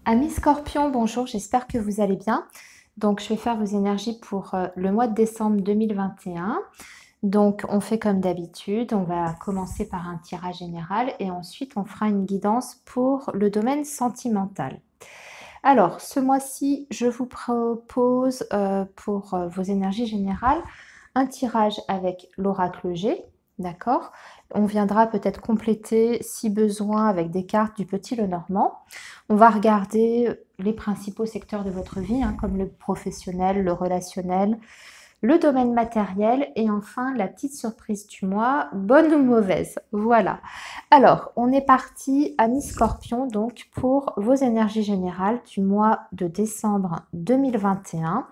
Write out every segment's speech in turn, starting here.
Amis Scorpion, bonjour, j'espère que vous allez bien. Donc, je vais faire vos énergies pour le mois de décembre 2021. Donc, on fait comme d'habitude, on va commencer par un tirage général et ensuite on fera une guidance pour le domaine sentimental. Alors, ce mois-ci, je vous propose pour vos énergies générales un tirage avec l'oracle G, d'accord? On viendra peut-être compléter, si besoin, avec des cartes du Petit Lenormand. On va regarder les principaux secteurs de votre vie, comme le professionnel, le relationnel, le domaine matériel et enfin la petite surprise du mois, bonne ou mauvaise. Voilà. Alors, on est parti, amis Scorpion, donc pour vos énergies générales du mois de décembre 2021.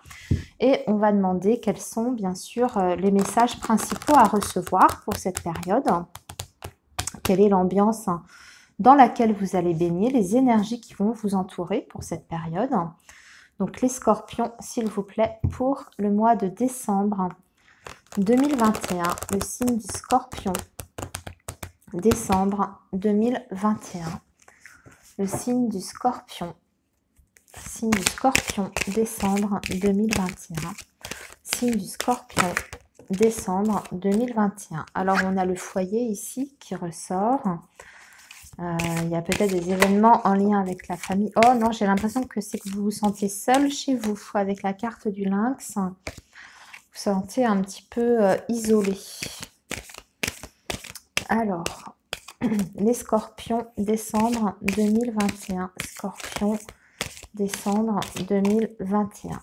Et on va demander quels sont bien sûr les messages principaux à recevoir pour cette période. Quelle est l'ambiance dans laquelle vous allez baigner, les énergies qui vont vous entourer pour cette période. Donc les scorpions, s'il vous plaît, pour le mois de décembre 2021, le signe du scorpion, décembre 2021, le signe du scorpion, décembre 2021, signe du scorpion, décembre 2021. Alors on a le foyer ici qui ressort. Il y a peut-être des événements en lien avec la famille. Oh non, j'ai l'impression que c'est que vous vous sentez seul chez vous avec la carte du lynx. Vous vous sentez un petit peu isolé. Alors, les scorpions, décembre 2021. Scorpion, décembre 2021.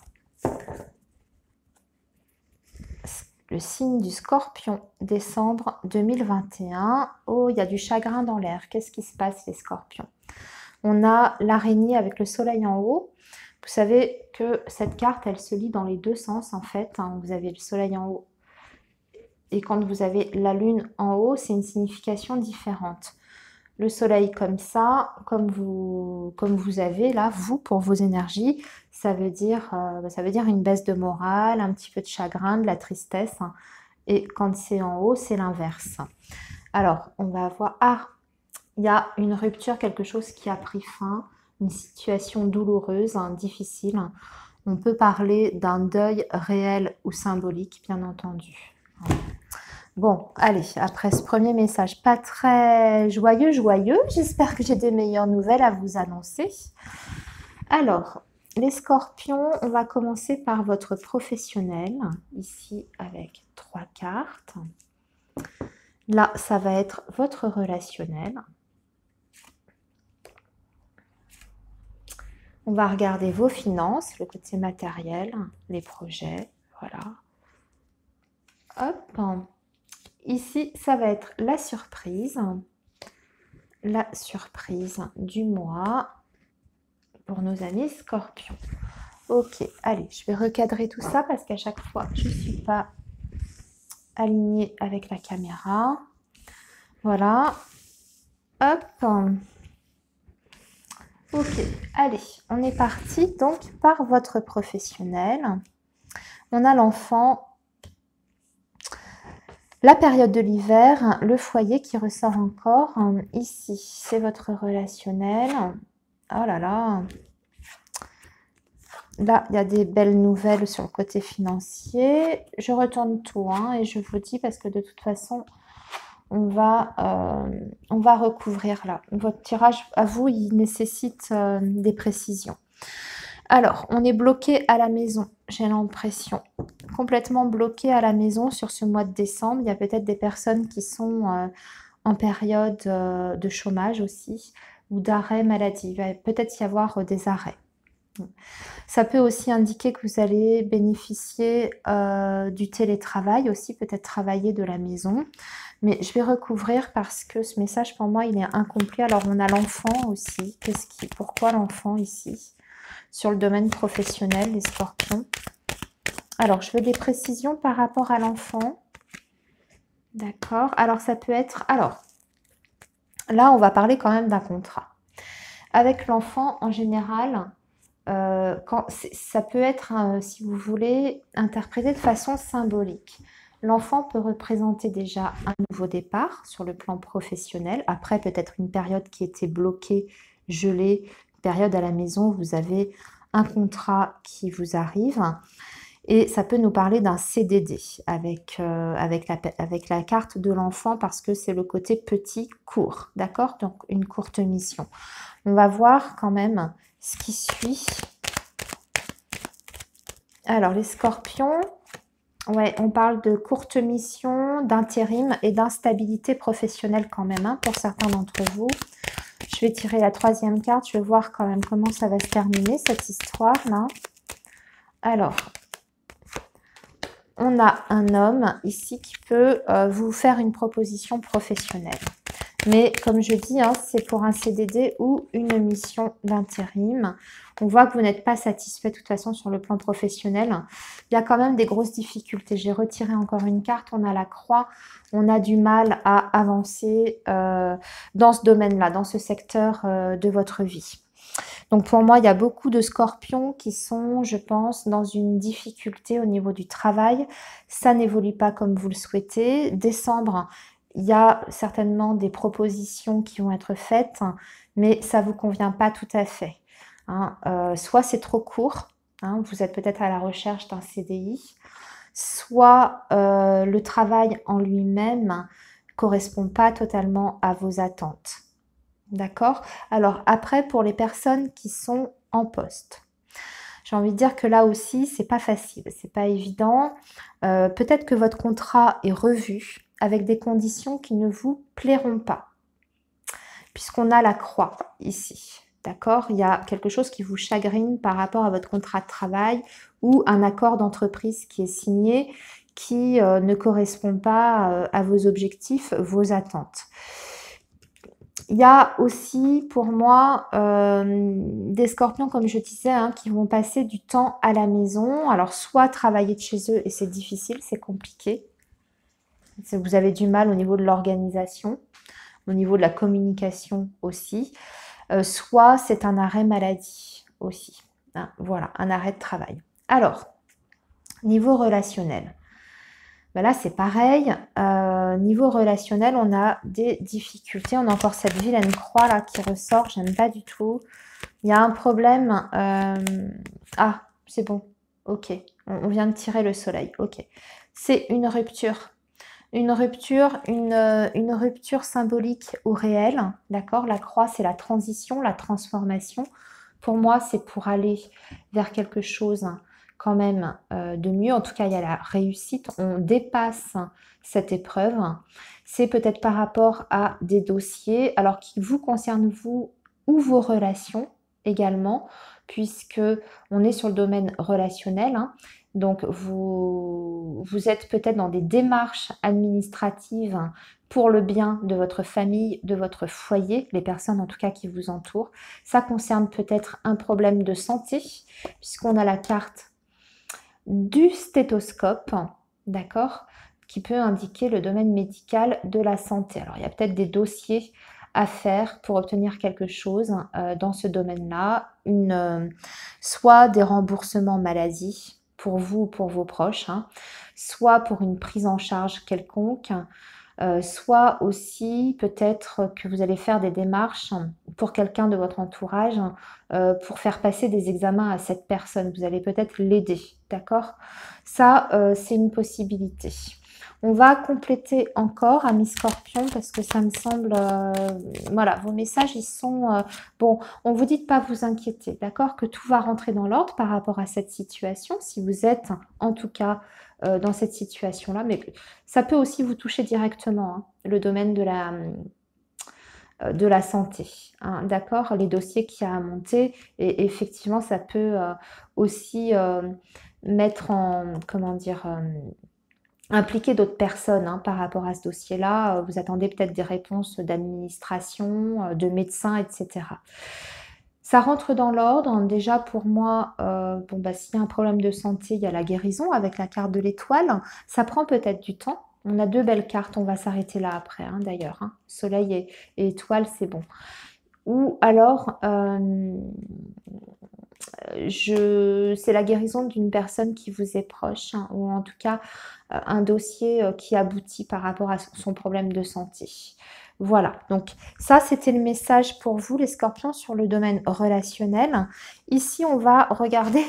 Le signe du scorpion, décembre 2021. Oh, il y a du chagrin dans l'air. Qu'est-ce qui se passe, les scorpions? On a l'araignée avec le soleil en haut. Vous savez que cette carte, elle se lit dans les deux sens, en fait. Vous avez le soleil en haut. Et quand vous avez la lune en haut, c'est une signification différente. Le soleil comme ça, comme vous avez là, vous, pour vos énergies, ça veut dire une baisse de morale, un petit peu de chagrin, de la tristesse. Et quand c'est en haut, c'est l'inverse. Alors, on va voir... Ah, il y a une rupture, quelque chose qui a pris fin, une situation douloureuse, difficile. On peut parler d'un deuil réel ou symbolique, bien entendu. Bon, allez, après ce premier message pas très joyeux, j'espère que j'ai des meilleures nouvelles à vous annoncer. Alors, les scorpions, on va commencer par votre professionnel, ici avec 3 cartes. Là, ça va être votre relationnel. On va regarder vos finances, le côté matériel, les projets, voilà. Hop. Ici, ça va être la surprise du mois pour nos amis scorpions. Ok, allez, je vais recadrer tout ça parce qu'à chaque fois, je ne suis pas alignée avec la caméra. Voilà. Hop. Ok, allez, on est parti donc par votre professionnel. On a l'enfant. La période de l'hiver, le foyer qui ressort encore ici, c'est votre relationnel. Oh là là. Là, il y a des belles nouvelles sur le côté financier. Je retourne tout et je vous dis parce que de toute façon, on va recouvrir là. Votre tirage, à vous, il nécessite des précisions. Alors, on est bloqué à la maison, j'ai l'impression. Complètement bloqué à la maison sur ce mois de décembre. Il y a peut-être des personnes qui sont en période de chômage aussi ou d'arrêt maladie. Il va peut-être y avoir des arrêts. Ça peut aussi indiquer que vous allez bénéficier du télétravail aussi, peut-être travailler de la maison. Mais je vais recouvrir parce que ce message pour moi, il est incomplet. Alors, on a l'enfant aussi. Pourquoi l'enfant ici? Sur le domaine professionnel, les scorpions. Alors, je veux des précisions par rapport à l'enfant. D'accord. Alors, ça peut être... Alors, là, on va parler quand même d'un contrat. Avec l'enfant, en général, ça peut être, si vous voulez, interprété de façon symbolique. L'enfant peut représenter déjà un nouveau départ sur le plan professionnel. Après, peut-être une période qui était bloquée, gelée, période à la maison, vous avez un contrat qui vous arrive. Et ça peut nous parler d'un CDD avec la carte de l'enfant parce que c'est le côté petit, court, d'accord? Donc une courte mission. On va voir quand même ce qui suit. Alors les scorpions, ouais, on parle de courte mission, d'intérim et d'instabilité professionnelle quand même, hein, pour certains d'entre vous. Je vais tirer la troisième carte, je vais voir quand même comment ça va se terminer cette histoire-là. Alors, on a un homme ici qui peut vous faire une proposition professionnelle. Mais comme je dis, hein, c'est pour un CDD ou une mission d'intérim. On voit que vous n'êtes pas satisfait de toute façon sur le plan professionnel. Il y a quand même des grosses difficultés. J'ai retiré encore une carte, on a la croix. On a du mal à avancer dans ce domaine-là, dans ce secteur de votre vie. Donc pour moi, il y a beaucoup de scorpions qui sont, je pense, dans une difficulté au niveau du travail. Ça n'évolue pas comme vous le souhaitez. Décembre, il y a certainement des propositions qui vont être faites, mais ça ne vous convient pas tout à fait. Hein. Soit c'est trop court, hein, vous êtes peut-être à la recherche d'un CDI, soit le travail en lui-même ne correspond pas totalement à vos attentes. D'accord? Alors après, pour les personnes qui sont en poste, j'ai envie de dire que là aussi, c'est pas facile, c'est pas évident. Peut-être que votre contrat est revu avec des conditions qui ne vous plairont pas, puisqu'on a la croix ici. D'accord? Il y a quelque chose qui vous chagrine par rapport à votre contrat de travail ou un accord d'entreprise qui est signé qui ne correspond pas à vos objectifs, vos attentes. Il y a aussi pour moi des scorpions, comme je disais, hein, qui vont passer du temps à la maison. Alors soit travailler de chez eux et c'est difficile, c'est compliqué. Vous avez du mal au niveau de l'organisation, au niveau de la communication aussi. Soit c'est un arrêt maladie aussi. Hein, voilà, un arrêt de travail. Alors, niveau relationnel. Ben là, c'est pareil. Niveau relationnel, on a des difficultés. On a encore cette vilaine croix là qui ressort. J'aime pas du tout. Il y a un problème. Ah, c'est bon. Ok. On vient de tirer le soleil. Ok. C'est une rupture. Une rupture symbolique ou réelle. D'accord? La croix, c'est la transition, la transformation. Pour moi, c'est pour aller vers quelque chose quand même de mieux. En tout cas, il y a la réussite. On dépasse cette épreuve. C'est peut-être par rapport à des dossiers, alors qui vous concernent vous ou vos relations également, puisque on est sur le domaine relationnel. Hein. Donc, vous êtes peut-être dans des démarches administratives pour le bien de votre famille, de votre foyer, les personnes en tout cas qui vous entourent. Ça concerne peut-être un problème de santé, puisqu'on a la carte du stéthoscope, d'accord, qui peut indiquer le domaine médical de la santé. Alors, il y a peut-être des dossiers à faire pour obtenir quelque chose dans ce domaine-là, soit des remboursements maladie pour vous ou pour vos proches, hein, soit pour une prise en charge quelconque, soit aussi peut-être que vous allez faire des démarches pour quelqu'un de votre entourage pour faire passer des examens à cette personne. Vous allez peut-être l'aider, d'accord? Ça, c'est une possibilité. On va compléter encore, amis scorpions, parce que ça me semble... voilà, vos messages, ils sont... bon, on vous dit de ne pas vous inquiéter, d'accord? Que tout va rentrer dans l'ordre par rapport à cette situation, si vous êtes, en tout cas, dans cette situation-là. Mais ça peut aussi vous toucher directement, hein, le domaine de la santé, hein, d'accord? Les dossiers qu'il y a à monter. Et effectivement, ça peut aussi mettre en... comment dire... impliquer d'autres personnes hein, par rapport à ce dossier-là. Vous attendez peut-être des réponses d'administration, de médecins, etc. Ça rentre dans l'ordre. Déjà pour moi, bon, bah, s'il y a un problème de santé, il y a la guérison avec la carte de l'étoile. Ça prend peut-être du temps. On a deux belles cartes, on va s'arrêter là après hein, d'ailleurs. Hein. Soleil et étoile, c'est bon. Ou alors, c'est la guérison d'une personne qui vous est proche, hein, ou en tout cas un dossier qui aboutit par rapport à son problème de santé. Voilà, donc ça, c'était le message pour vous, les scorpions, sur le domaine relationnel. Ici, on va regarder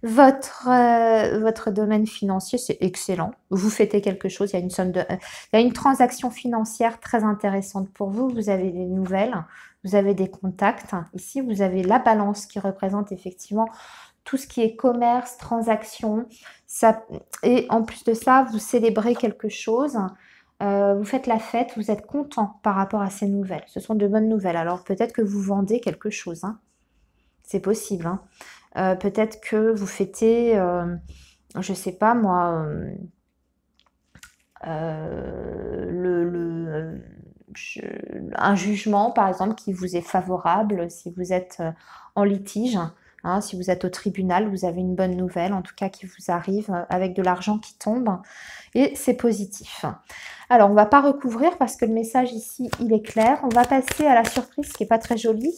votre domaine financier. C'est excellent. Vous fêtez quelque chose, il y a il y a une transaction financière très intéressante pour vous. Vous avez des nouvelles, vous avez des contacts. Ici, vous avez la balance qui représente effectivement tout ce qui est commerce, transaction. Et en plus de ça, vous célébrez quelque chose. Vous faites la fête, vous êtes content par rapport à ces nouvelles. Ce sont de bonnes nouvelles. Alors peut-être que vous vendez quelque chose, hein. C'est possible, hein. Peut-être que vous fêtez, je ne sais pas moi, un jugement par exemple qui vous est favorable si vous êtes en litige. Hein, si vous êtes au tribunal, vous avez une bonne nouvelle, en tout cas qui vous arrive avec de l'argent qui tombe. Et c'est positif. Alors, on ne va pas recouvrir parce que le message ici, il est clair. On va passer à la surprise qui n'est pas très jolie.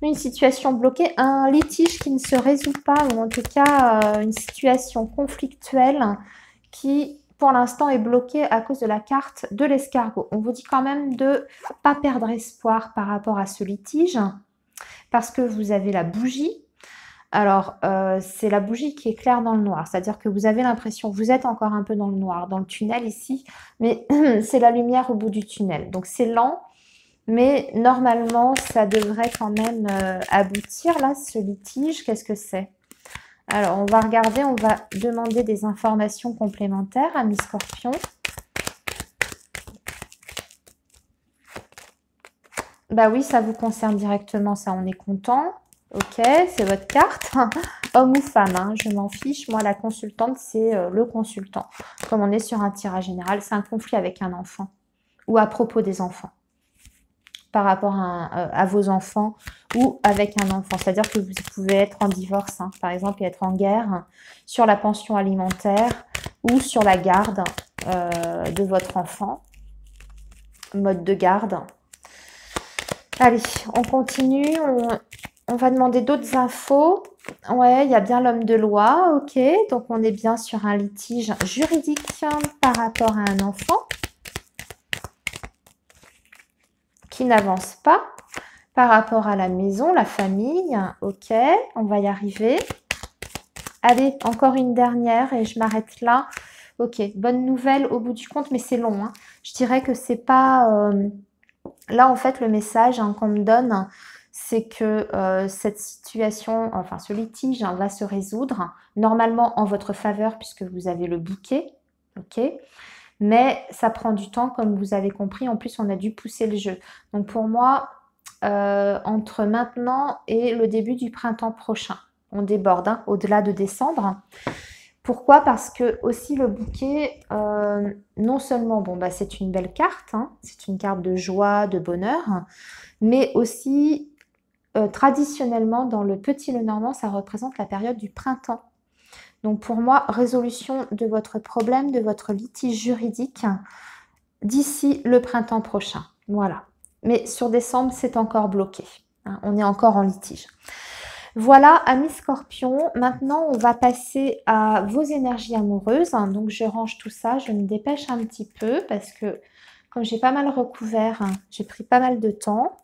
Une situation bloquée, un litige qui ne se résout pas, ou en tout cas une situation conflictuelle qui, pour l'instant, est bloquée à cause de la carte de l'escargot. On vous dit quand même de ne pas perdre espoir par rapport à ce litige, parce que vous avez la bougie. Alors, c'est la bougie qui est claire dans le noir, c'est-à-dire que vous avez l'impression, vous êtes encore un peu dans le noir, dans le tunnel ici, mais c'est la lumière au bout du tunnel. Donc, c'est lent, mais normalement, ça devrait quand même aboutir, là, ce litige. Qu'est-ce que c'est? Alors, on va regarder, on va demander des informations complémentaires à Miss Scorpion. Bah oui, ça vous concerne directement, ça, on est content. Ok, c'est votre carte. Homme ou femme, hein, je m'en fiche. Moi, la consultante, c'est le consultant. Comme on est sur un tirage général, c'est un conflit avec un enfant ou à propos des enfants. Par rapport à vos enfants ou avec un enfant. C'est-à-dire que vous pouvez être en divorce, hein, par exemple, et être en guerre sur la pension alimentaire ou sur la garde de votre enfant. Mode de garde. Allez, on continue. On va demander d'autres infos. Ouais, il y a bien l'homme de loi. Ok, donc on est bien sur un litige juridique par rapport à un enfant qui n'avance pas. Par rapport à la maison, la famille. Ok, on va y arriver. Allez, encore une dernière et je m'arrête là. Ok, bonne nouvelle au bout du compte, mais c'est long, hein. Je dirais que c'est pas... Là, en fait, le message qu'on me donne, c'est que cette situation, enfin ce litige va se résoudre normalement en votre faveur puisque vous avez le bouquet, ok, mais ça prend du temps comme vous avez compris. En plus, on a dû pousser le jeu. Donc pour moi, entre maintenant et le début du printemps prochain, on déborde, hein, au-delà de décembre. Pourquoi? Parce que aussi le bouquet, non seulement, bon, bah, c'est une belle carte, hein, c'est une carte de joie, de bonheur, mais aussi traditionnellement dans le Petit Lenormand, ça représente la période du printemps. Donc pour moi, résolution de votre problème, de votre litige juridique d'ici le printemps prochain. Voilà. Mais sur décembre, c'est encore bloqué, hein, on est encore en litige. Voilà, amis scorpions, maintenant on va passer à vos énergies amoureuses. Donc je range tout ça, je me dépêche un petit peu parce que comme j'ai pas mal recouvert, j'ai pris pas mal de temps.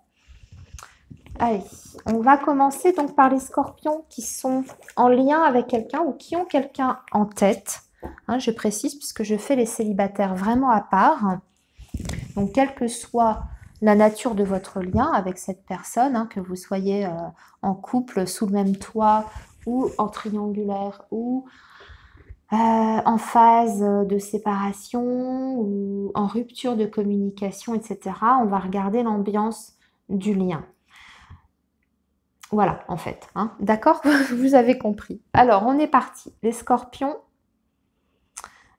Allez, on va commencer donc par les scorpions qui sont en lien avec quelqu'un ou qui ont quelqu'un en tête. Hein, je précise puisque je fais les célibataires vraiment à part. Donc quel que soit la nature de votre lien avec cette personne, hein, que vous soyez en couple, sous le même toit, ou en triangulaire, ou en phase de séparation, ou en rupture de communication, etc. On va regarder l'ambiance du lien. Voilà, en fait. Hein. D'accord? Vous avez compris. Alors, on est parti. Les scorpions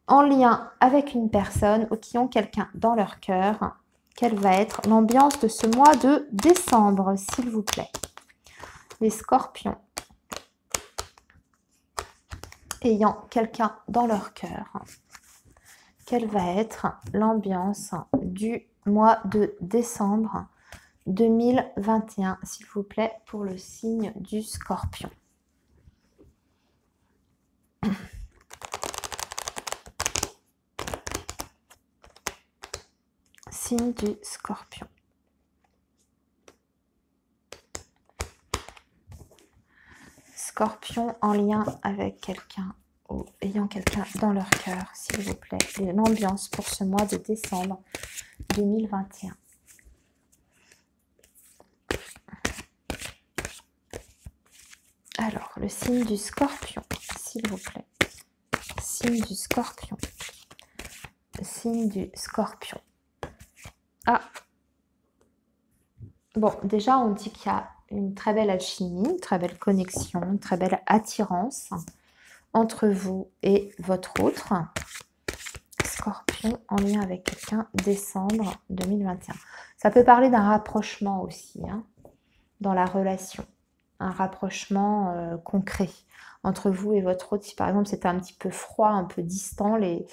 en lien avec une personne ou qui ont quelqu'un dans leur cœur. Quelle va être l'ambiance de ce mois de décembre, s'il vous plaît? Les scorpions ayant quelqu'un dans leur cœur. Quelle va être l'ambiance du mois de décembre 2021, s'il vous plaît, pour le signe du scorpion? signe du Scorpion. Scorpion en lien avec quelqu'un ou ayant quelqu'un dans leur cœur, s'il vous plaît. L'ambiance pour ce mois de décembre 2021. Alors, le signe du Scorpion, s'il vous plaît. Signe du Scorpion. Le signe du Scorpion. Ah. Bon, déjà, on dit qu'il y a une très belle alchimie, une très belle connexion, une très belle attirance entre vous et votre autre. Scorpion en lien avec quelqu'un, décembre 2021. Ça peut parler d'un rapprochement aussi, hein, dans la relation. Un rapprochement concret entre vous et votre autre. Si par exemple c'était un petit peu froid, un peu distant les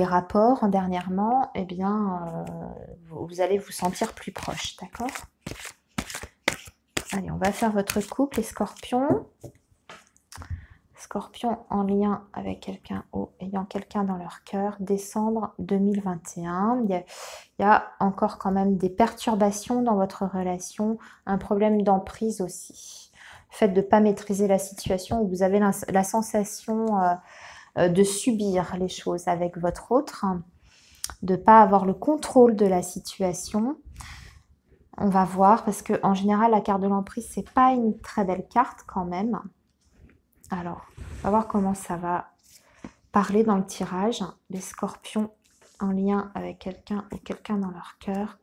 rapports dernièrement, eh bien vous allez vous sentir plus proche, d'accord? Allez, on va faire votre couple, les scorpions. Scorpion en lien avec quelqu'un ou ayant quelqu'un dans leur cœur, décembre 2021. Il y a encore quand même des perturbations dans votre relation, un problème d'emprise aussi. Le fait de ne pas maîtriser la situation, où vous avez la sensation de subir les choses avec votre autre, de ne pas avoir le contrôle de la situation. On va voir, parce qu'en général, la carte de l'emprise, c'est pas une très belle carte quand même. Alors, on va voir comment ça va parler dans le tirage. Les scorpions en lien avec quelqu'un ou quelqu'un dans leur cœur.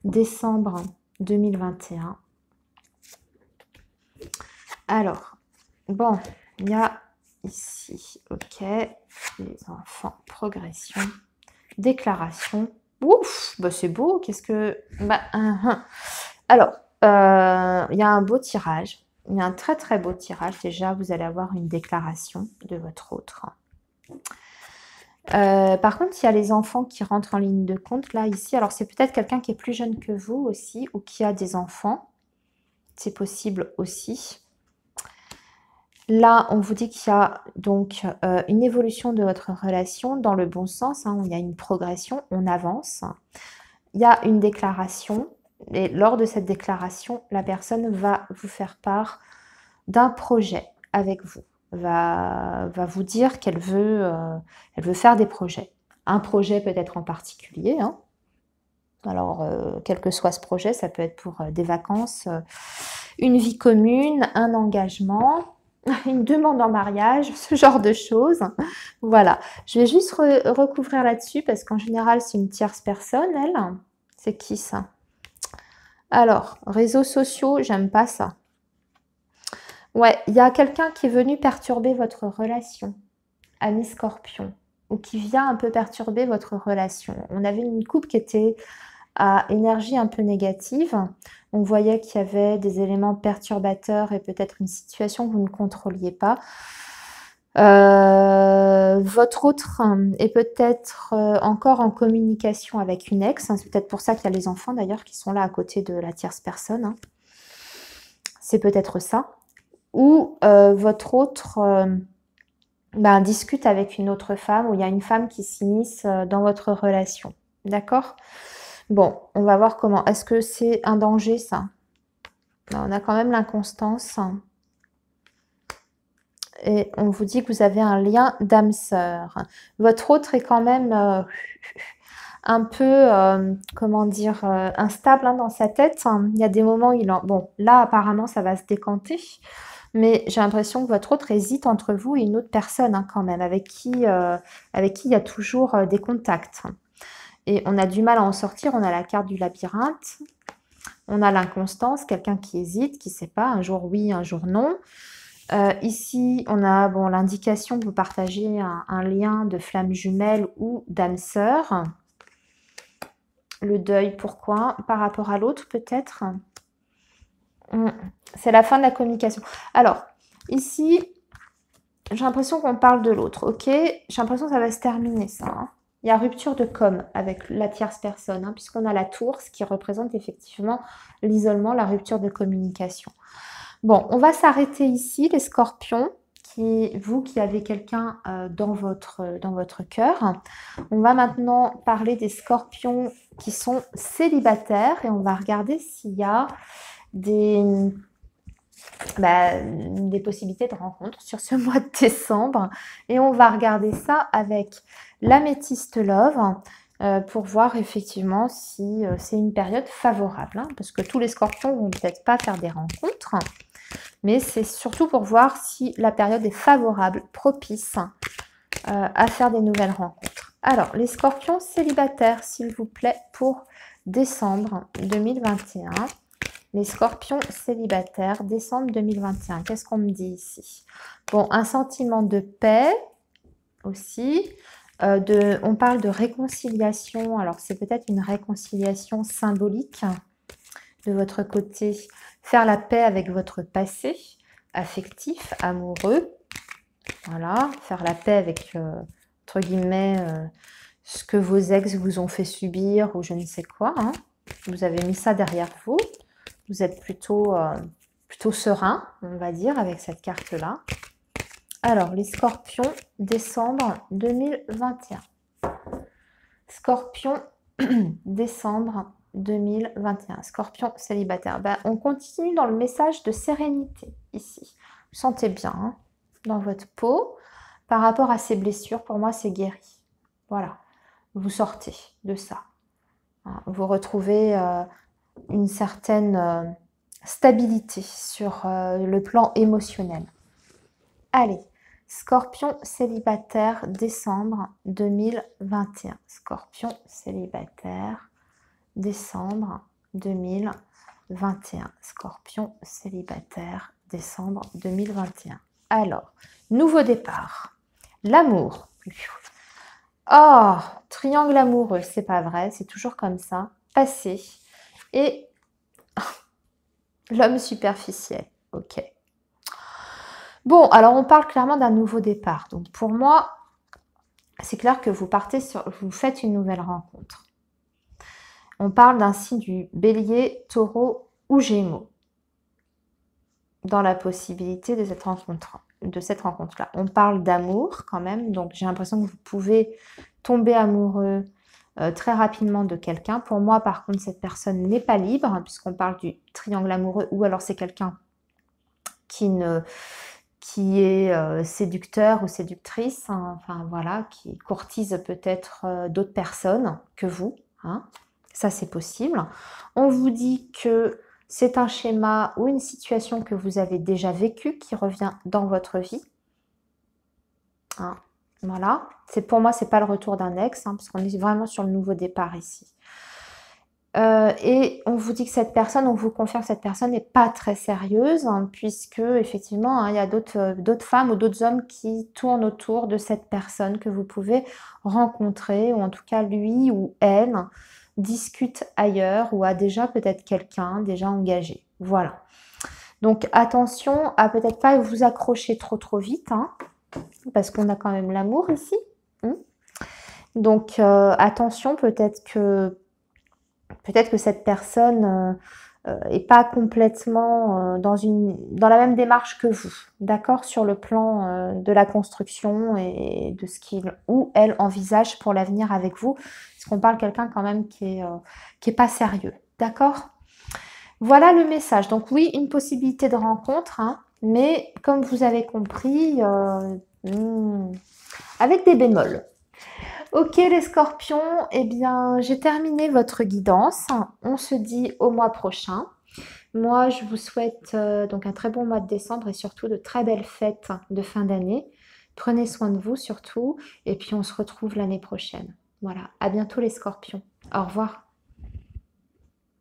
Décembre 2021. Alors, bon, il y a ici, ok, les enfants, progression, déclaration. Ouf, bah c'est beau, qu'est-ce que... Bah, Alors, il y a un beau tirage. Il y a un très très beau tirage. Déjà, vous allez avoir une déclaration de votre autre. Par contre, il y a les enfants qui rentrent en ligne de compte, là, ici. Alors, c'est peut-être quelqu'un qui est plus jeune que vous aussi, ou qui a des enfants. C'est possible aussi. Là, on vous dit qu'il y a donc une évolution de votre relation dans le bon sens. Hein, il y a une progression, on avance. Il y a une déclaration. Et lors de cette déclaration, la personne va vous faire part d'un projet avec vous. Va vous dire qu'elle veut, elle veut faire des projets. Un projet peut-être en particulier. Hein. Alors, quel que soit ce projet, ça peut être pour des vacances, une vie commune, un engagement, une demande en mariage, ce genre de choses. Voilà. Je vais juste recouvrir là-dessus parce qu'en général, c'est une tierce personne, elle. C'est qui ça ? Alors, réseaux sociaux, j'aime pas ça. Ouais, il y a quelqu'un qui est venu perturber votre relation, ami Scorpion, ou qui vient un peu perturber votre relation. On avait une couple qui était à énergie un peu négative. On voyait qu'il y avait des éléments perturbateurs et peut-être une situation que vous ne contrôliez pas. Votre autre est peut-être encore en communication avec une ex. C'est peut-être pour ça qu'il y a les enfants d'ailleurs qui sont là à côté de la tierce personne. Hein. C'est peut-être ça. Ou votre autre discute avec une autre femme, ou il y a une femme qui s'immisce dans votre relation. D'accord ? Bon, on va voir comment. Est-ce que c'est un danger ça ? On a quand même l'inconstance. Et on vous dit que vous avez un lien d'âme sœur. Votre autre est quand même un peu, comment dire, instable hein, dans sa tête. Il y a des moments où il en... Bon, là, apparemment, ça va se décanter. Mais j'ai l'impression que votre autre hésite entre vous et une autre personne hein, quand même, avec qui il y a toujours des contacts. Et on a du mal à en sortir. On a la carte du labyrinthe. On a l'inconstance, quelqu'un qui hésite, qui ne sait pas, un jour oui, un jour non. Ici, on a bon, l'indication que vous partagez un lien de flamme jumelle ou d'âme sœur. Le deuil, pourquoi? Par rapport à l'autre, peut-être. C'est la fin de la communication. Alors, ici, j'ai l'impression qu'on parle de l'autre, ok? J'ai l'impression que ça va se terminer, ça. Hein. Il y a rupture de com avec la tierce personne, hein, puisqu'on a la tour, ce qui représente effectivement l'isolement, la rupture de communication. Bon, on va s'arrêter ici, les scorpions, vous qui avez quelqu'un dans votre cœur. On va maintenant parler des scorpions qui sont célibataires et on va regarder s'il y a des possibilités de rencontres sur ce mois de décembre. Et on va regarder ça avec l'améthyste love pour voir effectivement si c'est une période favorable. Hein, parce que tous les scorpions vont peut-être pas faire des rencontres. Mais c'est surtout pour voir si la période est favorable, propice à faire des nouvelles rencontres. Alors, les scorpions célibataires, s'il vous plaît, pour décembre 2021. Les scorpions célibataires, décembre 2021. Qu'est-ce qu'on me dit ici? Bon, un sentiment de paix aussi. On parle de réconciliation. Alors, c'est peut-être une réconciliation symbolique de votre côté. Faire la paix avec votre passé affectif, amoureux. Voilà, faire la paix avec, entre guillemets, ce que vos ex vous ont fait subir ou je ne sais quoi. Hein. Vous avez mis ça derrière vous. Vous êtes plutôt serein, on va dire, avec cette carte-là. Alors, les scorpions, décembre 2021. Scorpion, décembre 2021. Scorpion célibataire. Ben, on continue dans le message de sérénité ici. Vous sentez bien hein, dans votre peau. Par rapport à ces blessures, pour moi, c'est guéri. Voilà. Vous sortez de ça. Vous retrouvez une certaine stabilité sur le plan émotionnel. Allez, Scorpion célibataire, décembre 2021. Scorpion célibataire, décembre 2021. Scorpion célibataire, décembre 2021. Alors, nouveau départ. L'amour. Oh, triangle amoureux, c'est pas vrai, c'est toujours comme ça. Passé. Et l'homme superficiel. Ok. Bon, alors on parle clairement d'un nouveau départ. Donc pour moi, c'est clair que vous faites une nouvelle rencontre. On parle d'un signe du bélier, taureau ou gémeaux dans la possibilité de cette rencontre-là. On parle d'amour quand même, donc j'ai l'impression que vous pouvez tomber amoureux très rapidement de quelqu'un. Pour moi, par contre, cette personne n'est pas libre, hein, puisqu'on parle du triangle amoureux, ou alors c'est quelqu'un qui est séducteur ou séductrice, hein, enfin voilà, qui courtise peut-être d'autres personnes que vous. Hein. Ça, c'est possible. On vous dit que c'est un schéma ou une situation que vous avez déjà vécue qui revient dans votre vie. Hein. Voilà. Pour moi, c'est pas le retour d'un ex, hein, parce qu'on est vraiment sur le nouveau départ ici. Et on vous dit que cette personne, on vous confirme que cette personne n'est pas très sérieuse, hein, puisque effectivement, hein, il y a d'autres femmes ou d'autres hommes qui tournent autour de cette personne que vous pouvez rencontrer, ou en tout cas lui ou elle discute ailleurs ou a déjà peut-être quelqu'un déjà engagé. Voilà. Donc attention à peut-être pas vous accrocher trop vite, hein, parce qu'on a quand même l'amour ici. Hein. Donc attention, peut-être que cette personne n'est pas complètement dans la même démarche que vous, d'accord, sur le plan de la construction et de ce qu'il ou elle envisage pour l'avenir avec vous, parce qu'on parle de quelqu'un quand même qui est pas sérieux, d'accord. Voilà le message. Donc oui, une possibilité de rencontre, hein, mais comme vous avez compris, avec des bémols. Ok les scorpions, eh bien j'ai terminé votre guidance. On se dit au mois prochain. Moi je vous souhaite donc un très bon mois de décembre et surtout de très belles fêtes de fin d'année. Prenez soin de vous surtout et puis on se retrouve l'année prochaine. Voilà, à bientôt les scorpions. Au revoir.